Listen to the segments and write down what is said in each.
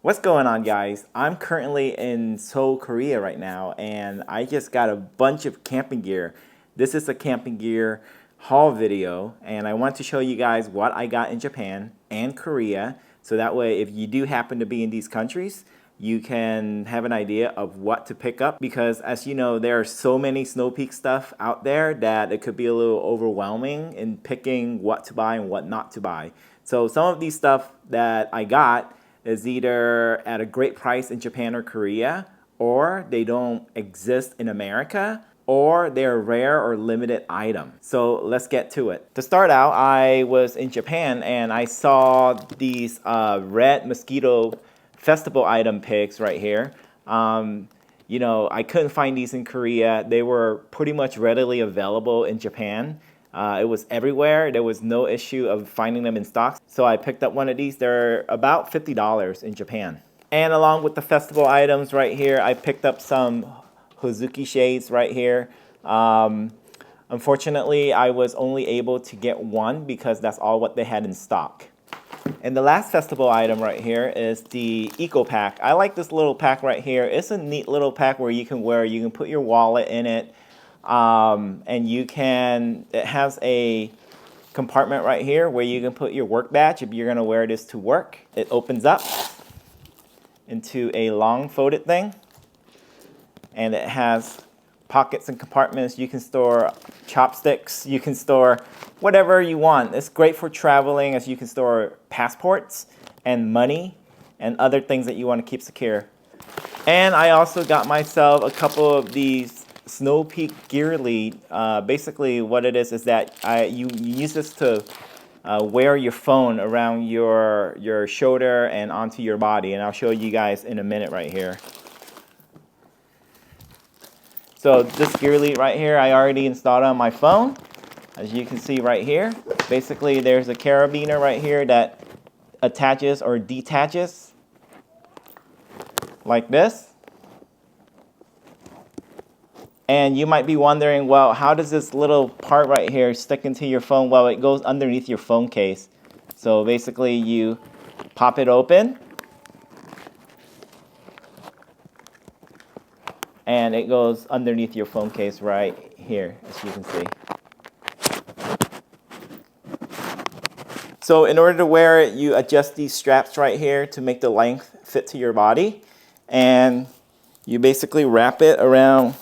What's going on, guys? I'm currently in Seoul, Korea right now, and I just got a bunch of camping gear. This is a camping gear haul video, and I want to show you guys what I got in Japan and Korea, so that way if you do happen to be in these countries, you can have an idea of what to pick up, because as you know, there are so many snow peak stuff out there that it could be a little overwhelming in picking what to buy and what not to buy. So some of these stuff that I got is either at a great price in Japan or Korea, or they don't exist in America, or they're rare or limited item. So let's get to it. To start out, I was in Japan and I saw these red mosquito festival item picks right here. You know, I couldn't find these in Korea. They were pretty much readily available in Japan. It was everywhere. There was no issue of finding them in stock. So I picked up one of these. They're about $50 in Japan. And along with the festival items right here, I picked up some Hozuki shades right here. Unfortunately, I was only able to get one because that's all what they had in stock. And the last festival item right here is the Eco Pack. I like this little pack right here. It's a neat little pack where you can wear. You can put your wallet in it. And it has a compartment right here where you can put your work badge if you're going to wear this to work. It opens up into a long folded thing, and it has pockets and compartments. You can store chopsticks, you can store whatever you want. It's great for traveling, as you can store passports and money and other things that you want to keep secure. And I also got myself a couple of these Snow Peak Gear Lead. Basically what it is that you use this to wear your phone around your shoulder and onto your body, and I'll show you guys in a minute right here. So this gear lead right here, I already installed on my phone. As you can see right here, basically there's a carabiner right here that attaches or detaches like this. And you might be wondering, well, how does this little part right here stick into your phone? Well, it goes underneath your phone case. So basically you pop it open, and it goes underneath your phone case right here, as you can see. So in order to wear it, you adjust these straps right here to make the length fit to your body. And you basically wrap it around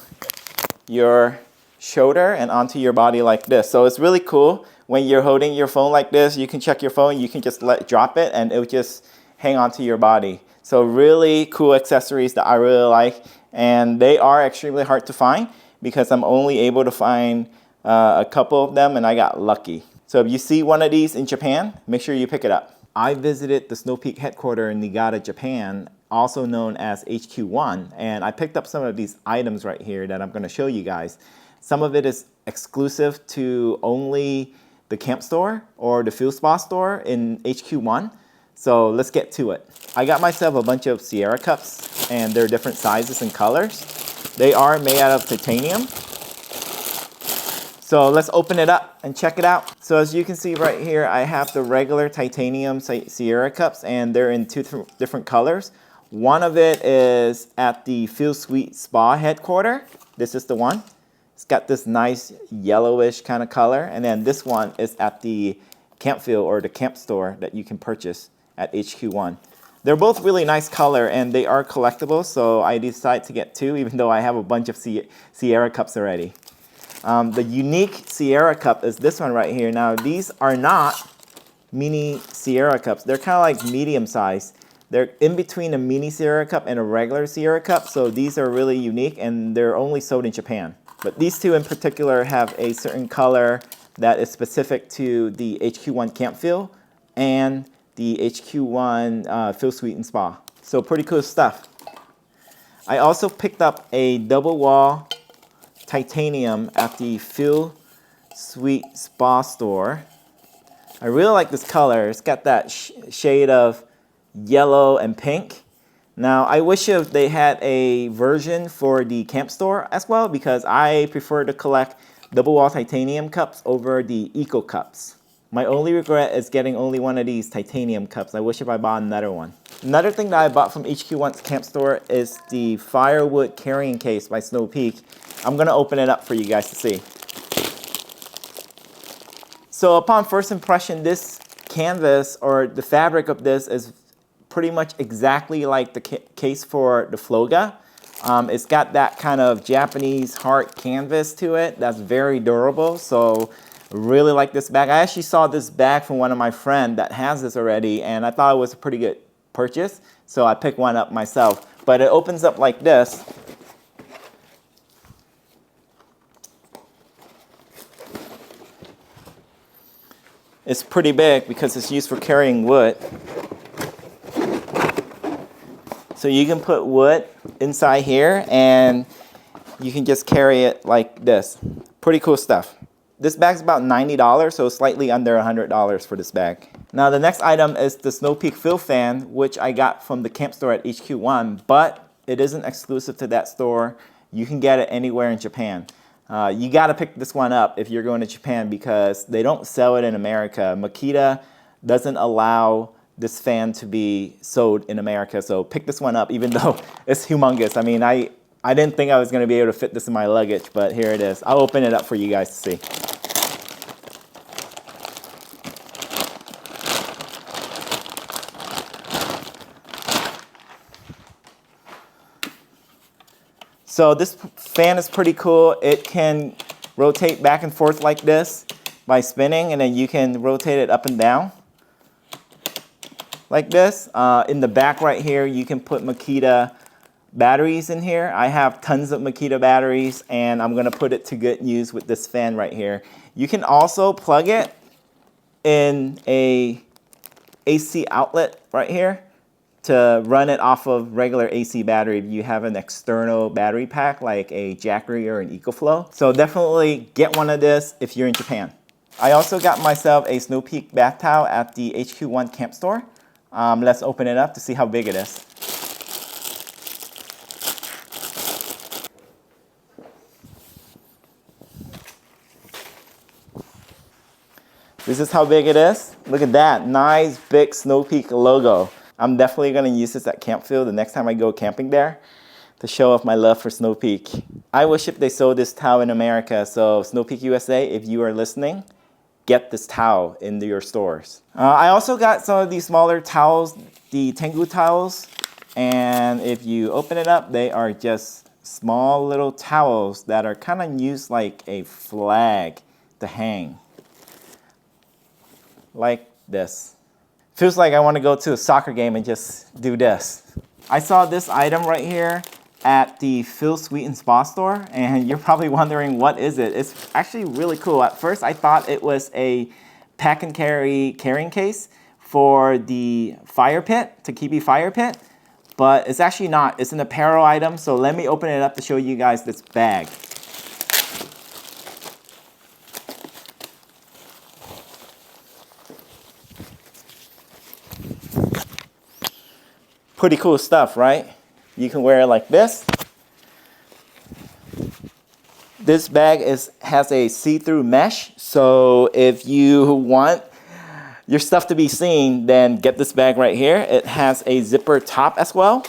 your shoulder and onto your body like this. So it's really cool. When you're holding your phone like this, you can check your phone, you can just drop it, and it will just hang onto your body. So really cool accessories that I really like, and they are extremely hard to find because I'm only able to find a couple of them, and I got lucky. So if you see one of these in Japan, make sure you pick it up. I visited the Snow Peak headquarters in Niigata, Japan, also known as HQ1, and I picked up some of these items right here that I'm going to show you guys. Some of it is exclusive to only the camp store or the field spa store in HQ1. So let's get to it. I got myself a bunch of Sierra cups, and they're different sizes and colors. They are made out of titanium. So let's open it up and check it out. So as you can see right here, I have the regular titanium Sierra cups, and they're in two different colors. One of it is at the Feel Sweet Spa headquarters. This is the one. It's got this nice yellowish kind of color. And then this one is at the Camp Feel or the camp store that you can purchase at HQ1. They're both really nice color, and they are collectible, so I decided to get two, even though I have a bunch of Sierra cups already. The unique Sierra cup is this one right here. Now, these are not mini Sierra cups. They're kind of like medium size. They're in between a mini Sierra cup and a regular Sierra cup, so these are really unique, and they're only sold in Japan. But these two in particular have a certain color that is specific to the HQ1 Camp Feel and the HQ1 Feel Sweet and Spa. So pretty cool stuff. I also picked up a double wall titanium at the Feel Sweet Spa store. I really like this color. It's got that shade of yellow and pink. Now I wish if they had a version for the camp store as well, because I prefer to collect double wall titanium cups over the eco cups. My only regret is getting only one of these titanium cups. I wish if I bought another one. Another thing that I bought from HQ1's camp store is the firewood carrying case by Snow Peak. I'm gonna open it up for you guys to see. So upon first impression, this canvas or the fabric of this is pretty much exactly like the case for the Floga. It's got that kind of Japanese heart canvas to it that's very durable. So I really like this bag. I actually saw this bag from one of my friends that has this already, and I thought it was a pretty good purchase. So I picked one up myself. But it opens up like this. It's pretty big because it's used for carrying wood. So you can put wood inside here and you can just carry it like this. Pretty cool stuff. This bag's about $90, so slightly under $100 for this bag. Now the next item is the Snow Peak Fill Fan, which I got from the camp store at HQ1, but it isn't exclusive to that store. You can get it anywhere in Japan. You gotta pick this one up if you're going to Japan because they don't sell it in America. Makita doesn't allow this fan to be sold in America, so pick this one up even though it's humongous. I mean, I didn't think I was gonna be able to fit this in my luggage, but here it is. I'll open it up for you guys to see. So this fan is pretty cool. It can rotate back and forth like this by spinning, and then you can rotate it up and down like this. In the back right here, you can put Makita batteries in here. I have tons of Makita batteries, and I'm gonna put it to good use with this fan right here. You can also plug it in a AC outlet right here to run it off of regular AC battery if you have an external battery pack like a Jackery or an EcoFlow. So definitely get one of this if you're in Japan. I also got myself a Snow Peak bath towel at the HQ1 camp store. Let's open it up to see how big it is. This is how big it is. Look at that, nice big Snow Peak logo. I'm definitely gonna use this at Camp Field the next time I go camping there to show off my love for Snow Peak. I wish if they sold this towel in America, so Snow Peak USA, if you are listening, get this towel into your stores. I also got some of these smaller towels, the Tengu towels, and if you open it up, they are just small little towels that are kind of used like a flag to hang. Like this. Feels like I want to go to a soccer game and just do this. I saw this item right here at the Feel Sweet and Spa store, and you're probably wondering what is it. It's actually really cool. At first I thought it was a pack and carry carrying case for the fire pit, Takibi fire pit, but it's actually not. It's an apparel item, so let me open it up to show you guys this bag. Pretty cool stuff, right? You can wear it like this. This bag has a see-through mesh, so if you want your stuff to be seen, then get this bag right here. It has a zipper top as well.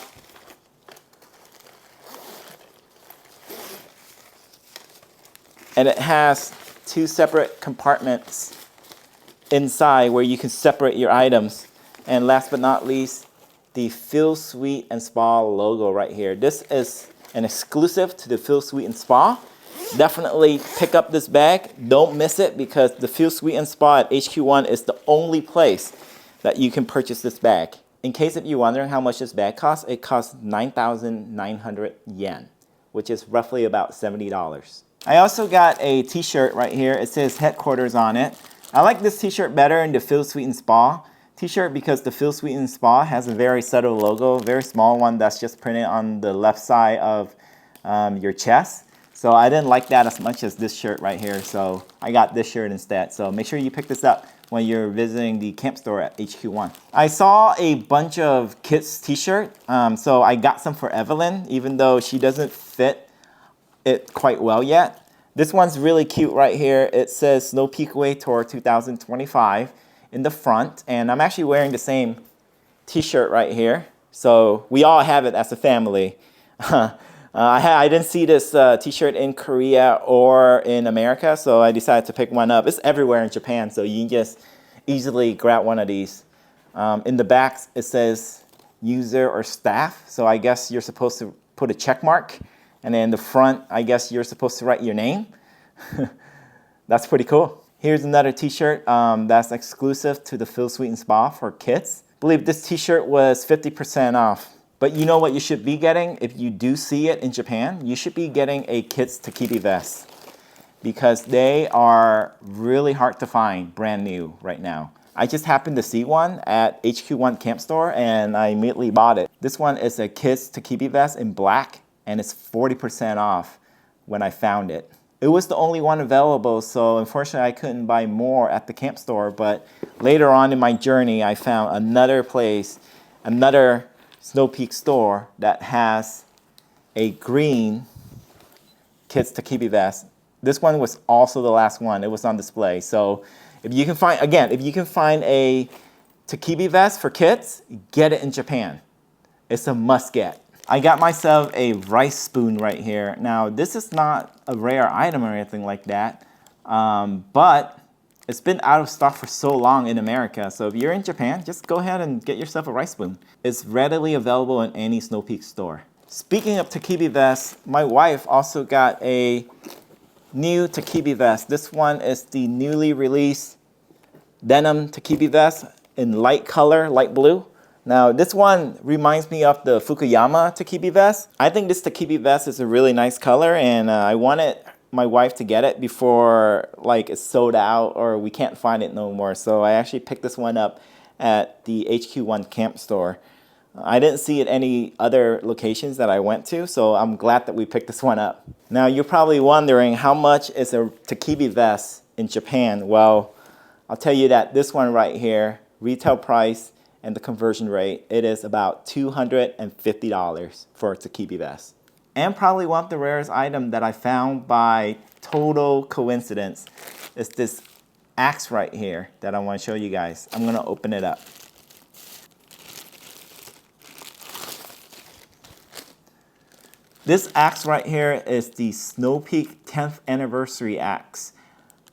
And it has two separate compartments inside where you can separate your items. And last but not least, the Feel Sweet and Spa logo right here. This is an exclusive to the Feel Sweet and Spa. Definitely pick up this bag. Don't miss it because the Feel Sweet and Spa at HQ1 is the only place that you can purchase this bag. In case if you're wondering how much this bag costs, it costs 9,900 yen, which is roughly about $70. I also got a t-shirt right here. It says headquarters on it. I like this t-shirt better than the Feel Sweet and Spa t-shirt because the Feel Sweet and Spa has a very subtle logo, very small one that's just printed on the left side of your chest. So I didn't like that as much as this shirt right here, so I got this shirt instead. So make sure you pick this up when you're visiting the camp store at HQ1. I saw a bunch of kids t-shirt, so I got some for Evelyn, even though she doesn't fit it quite well yet. This one's really cute right here. It says Snow Peak Away Tour 2025 in the front, and I'm actually wearing the same t-shirt right here. So we all have it as a family. I didn't see this t-shirt in Korea or in America, so I decided to pick one up. It's everywhere in Japan, so you can just easily grab one of these. In the back, it says user or staff, so I guess you're supposed to put a check mark. And then in the front, I guess you're supposed to write your name. That's pretty cool. Here's another t-shirt that's exclusive to the Feel Sweet and Spa for kids. I believe this t-shirt was 50% off. But you know what you should be getting? If you do see it in Japan, you should be getting a kids Tib Vest, because they are really hard to find brand new right now. I just happened to see one at HQ1 Camp Store and I immediately bought it. This one is a kids Tib Vest in black, and it's 40% off when I found it. It was the only one available, so unfortunately I couldn't buy more at the camp store, but later on in my journey I found another place, another Snow Peak store that has a green kids Tib Vest. This one was also the last one. It was on display. So if you can find, again, if you can find a Tib Vest for kids, get it in Japan. It's a must get. I got myself a rice spoon right here. Now, this is not a rare item or anything like that, but it's been out of stock for so long in America. So if you're in Japan, just go ahead and get yourself a rice spoon. It's readily available in any Snow Peak store. Speaking of Tib Vests, my wife also got a new Tib Vest. This one is the newly released denim Tib Vest in light color, light blue. Now, this one reminds me of the Fukuyama Tib Vest. I think this Tib Vest is a really nice color, and I wanted my wife to get it before like it's sold out or we can't find it no more. So I actually picked this one up at the HQ1 Camp Store. I didn't see it any other locations that I went to, so I'm glad that we picked this one up. Now, you're probably wondering how much is a Tib Vest in Japan? Well, I'll tell you that this one right here, retail price and the conversion rate, it is about $250 for a Tib Vest. And probably one of the rarest items that I found by total coincidence is this axe right here that I want to show you guys. I'm going to open it up. This axe right here is the Snow Peak 10th anniversary axe.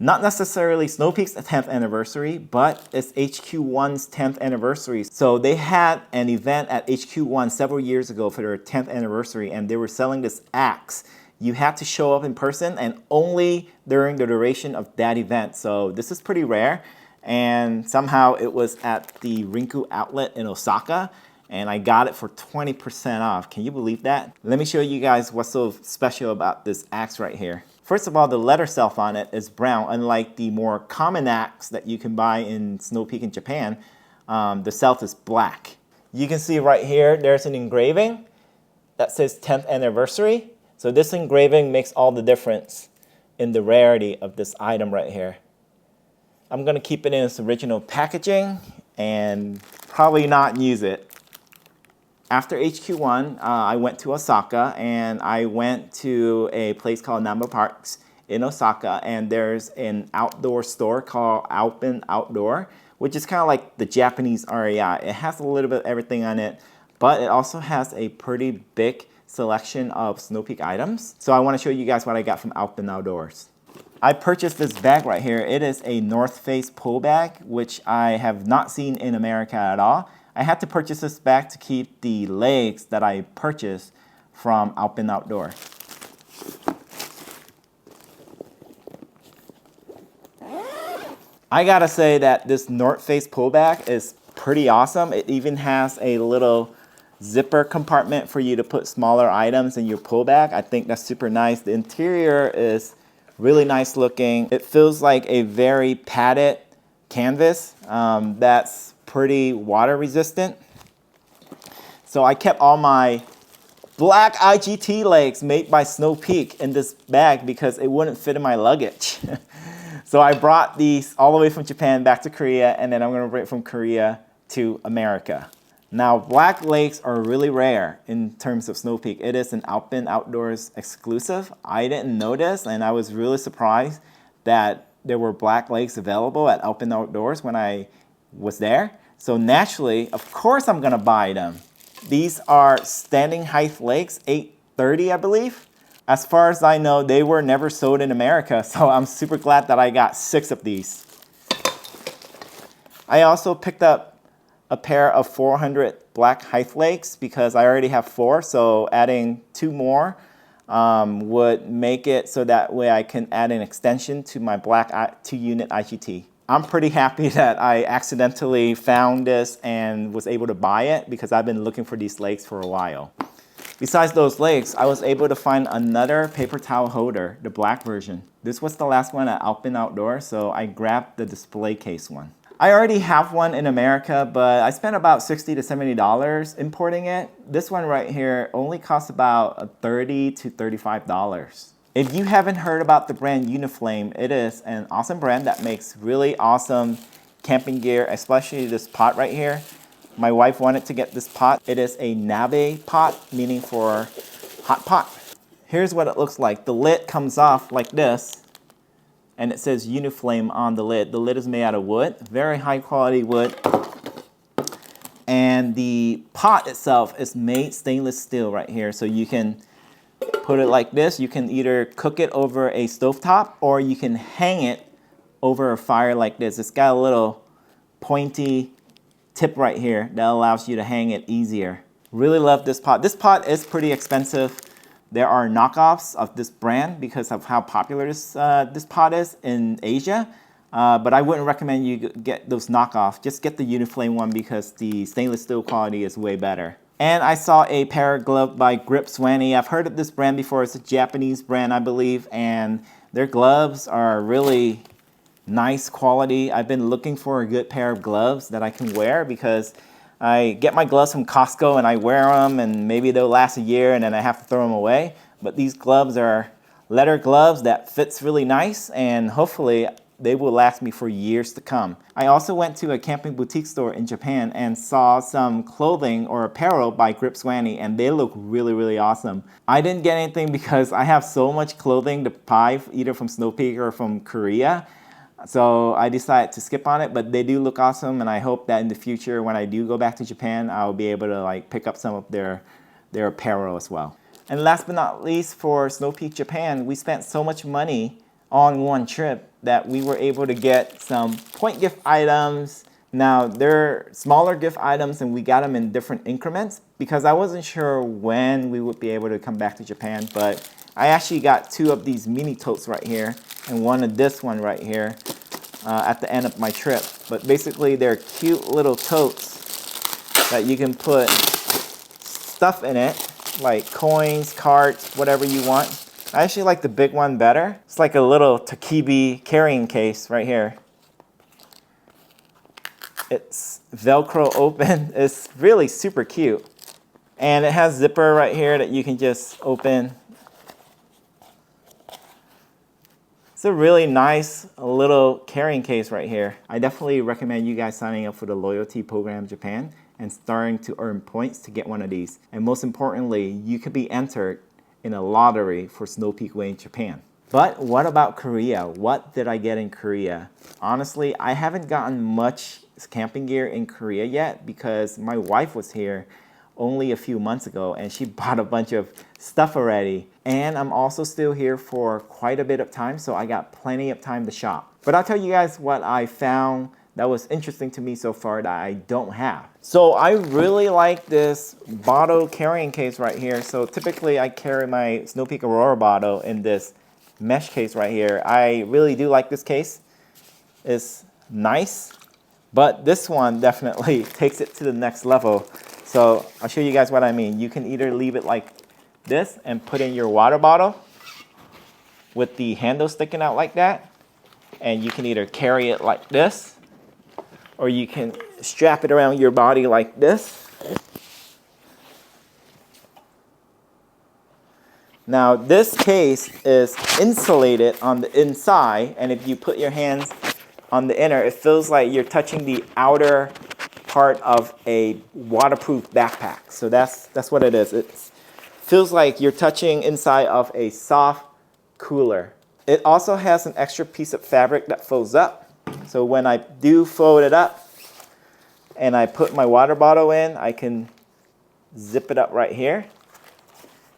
Not necessarily Snow Peak's 10th anniversary, but it's HQ1's 10th anniversary. So they had an event at HQ1 several years ago for their 10th anniversary, and they were selling this axe. You had to show up in person and only during the duration of that event. So this is pretty rare, and somehow it was at the Rinku outlet in Osaka, and I got it for 20% off. Can you believe that? Let me show you guys what's so special about this axe right here. First of all, the letter self on it is brown, unlike the more common axe that you can buy in Snow Peak in Japan. The self is black. You can see right here, there's an engraving that says 10th anniversary. So this engraving makes all the difference in the rarity of this item right here. I'm gonna keep it in its original packaging and probably not use it. After HQ1, I went to Osaka, and I went to a place called Namba Parks in Osaka, and there's an outdoor store called Alpen Outdoor, which is kind of like the Japanese REI. It has a little bit of everything on it, but it also has a pretty big selection of Snow Peak items. So I want to show you guys what I got from Alpen Outdoors. I purchased this bag right here. It is a North Face pull bag, which I have not seen in America at all. I had to purchase this bag to keep the legs that I purchased from Alpen Outdoor. I gotta say that this North Face pull bag is pretty awesome. It even has a little zipper compartment for you to put smaller items in your pull bag. I think that's super nice. The interior is really nice looking. It feels like a very padded canvas that's pretty water resistant. So I kept all my black IGT legs made by Snow Peak in this bag because it wouldn't fit in my luggage. So I brought these all the way from Japan back to Korea, and then I'm gonna bring it from Korea to America. Now, black lakes are really rare in terms of Snow Peak. It is an Alpine Outdoors exclusive. I didn't know this, and I was really surprised that there were black lakes available at Alpine Outdoors when I was there. So naturally, of course I'm gonna buy them. These are standing height lakes, 830 I believe. As far as I know, they were never sold in America, so I'm super glad that I got 6 of these. I also picked up a pair of 400 black height lakes because I already have 4, so adding 2 more would make it so that way I can add an extension to my black 2-unit IGT. I'm pretty happy that I accidentally found this and was able to buy it because I've been looking for these lakes for a while. Besides those lakes, I was able to find another paper towel holder, the black version. This was the last one at Alpine Outdoors, so I grabbed the display case one. I already have one in America, but I spent about $60 to $70 importing it. This one right here only costs about $30 to $35. If you haven't heard about the brand Uniflame, it is an awesome brand that makes really awesome camping gear, especially this pot right here. My wife wanted to get this pot. It is a nabe pot, meaning for hot pot. Here's what it looks like. The lid comes off like this, and it says Uniflame on the lid. The lid is made out of wood, very high quality wood. And the pot itself is made stainless steel right here. So you can put it like this. You can either cook it over a stovetop or you can hang it over a fire like this. It's got a little pointy tip right here that allows you to hang it easier. Really love this pot. This pot is pretty expensive. There are knockoffs of this brand because of how popular this pot is in Asia. But I wouldn't recommend you get those knockoffs. Just get the Uniflame one because the stainless steel quality is way better. And I saw a pair of gloves by Grip Swany. I've heard of this brand before. It's a Japanese brand, I believe. And their gloves are really nice quality. I've been looking for a good pair of gloves that I can wear because I get my gloves from Costco and I wear them and maybe they'll last a year and then I have to throw them away. But these gloves are leather gloves that fits really nice and hopefully they will last me for years to come. I also went to a camping boutique store in Japan and saw some clothing or apparel by Grip Swany and they look really, really awesome. I didn't get anything because I have so much clothing to buy either from Snow Peak or from Korea. So I decided to skip on it, but they do look awesome and I hope that in the future when I do go back to Japan, I'll be able to pick up some of their apparel as well. And last but not least, for Snow Peak Japan, we spent so much money on one trip that we were able to get some point gift items. Now they're smaller gift items and we got them in different increments because I wasn't sure when we would be able to come back to Japan, but I actually got 2 of these mini totes right here and one of this one right here at the end of my trip. But basically they're cute little totes that you can put stuff in it, like coins, cards, whatever you want. I actually like the big one better. It's like a little takibi carrying case right here. It's Velcro open. It's really super cute. And it has zipper right here that you can just open. It's a really nice little carrying case right here. I definitely recommend you guys signing up for the loyalty program Japan and starting to earn points to get one of these. And most importantly, you could be entered in a lottery for Snow Peak Way in Japan. But what about Korea? What did I get in Korea? Honestly, I haven't gotten much camping gear in Korea yet because my wife was here only a few months ago and she bought a bunch of stuff already. And I'm also still here for quite a bit of time, so I got plenty of time to shop. But I'll tell you guys what I found that was interesting to me so far that I don't have. So I really like this bottle carrying case right here. So typically I carry my Snow Peak Aurora bottle in this mesh case right here. I really do like this case. It's nice, but this one definitely takes it to the next level. So I'll show you guys what I mean. You can either leave it like this and put in your water bottle with the handle sticking out like that, and you can either carry it like this or you can strap it around your body like this. Now this case is insulated on the inside, and if you put your hands on the inner, it feels like you're touching the outer part of a waterproof backpack. So that's what it is. It feels like you're touching inside of a soft cooler. It also has an extra piece of fabric that folds up. So when I do fold it up and I put my water bottle in, I can zip it up right here.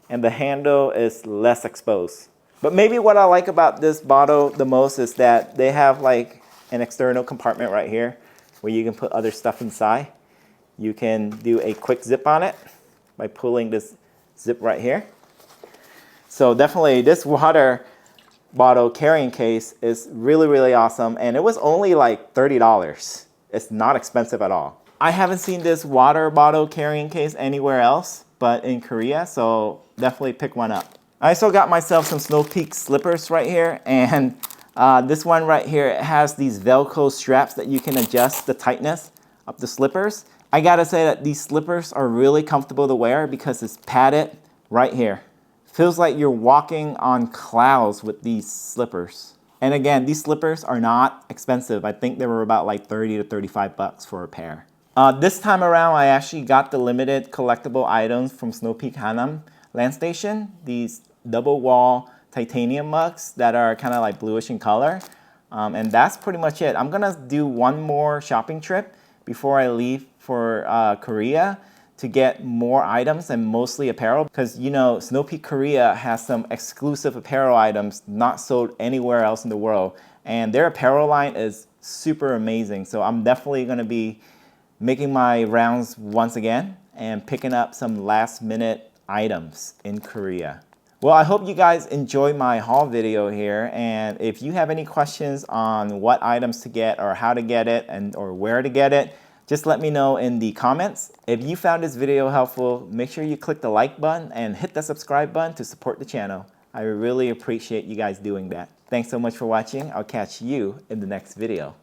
And the handle is less exposed. But maybe what I like about this bottle the most is that they have like an external compartment right here where you can put other stuff inside. You can do a quick zip on it by pulling this zip right here. So definitely this water bottle carrying case is really, really awesome. And it was only like $30. It's not expensive at all. I haven't seen this water bottle carrying case anywhere else but in Korea, so definitely pick one up. I also got myself some Snow Peak slippers right here, and this one right here, it has these Velcro straps that you can adjust the tightness of the slippers. I gotta say that these slippers are really comfortable to wear because it's padded right here. Feels like you're walking on clouds with these slippers. And again, these slippers are not expensive. I think they were about like 30 to 35 bucks for a pair. This time around, I actually got the limited collectible items from Snow Peak Hanam Land Station. These double wall titanium mugs that are kind of like bluish in color. And that's pretty much it. I'm gonna do one more shopping trip before I leave for Korea to get more items and mostly apparel. Because you know, Snow Peak Korea has some exclusive apparel items not sold anywhere else in the world. And their apparel line is super amazing. So I'm definitely gonna be making my rounds once again and picking up some last minute items in Korea. Well, I hope you guys enjoy my haul video here, and if you have any questions on what items to get or how to get it or where to get it, just let me know in the comments. If you found this video helpful, make sure you click the like button and hit the subscribe button to support the channel. I really appreciate you guys doing that. Thanks so much for watching. I'll catch you in the next video.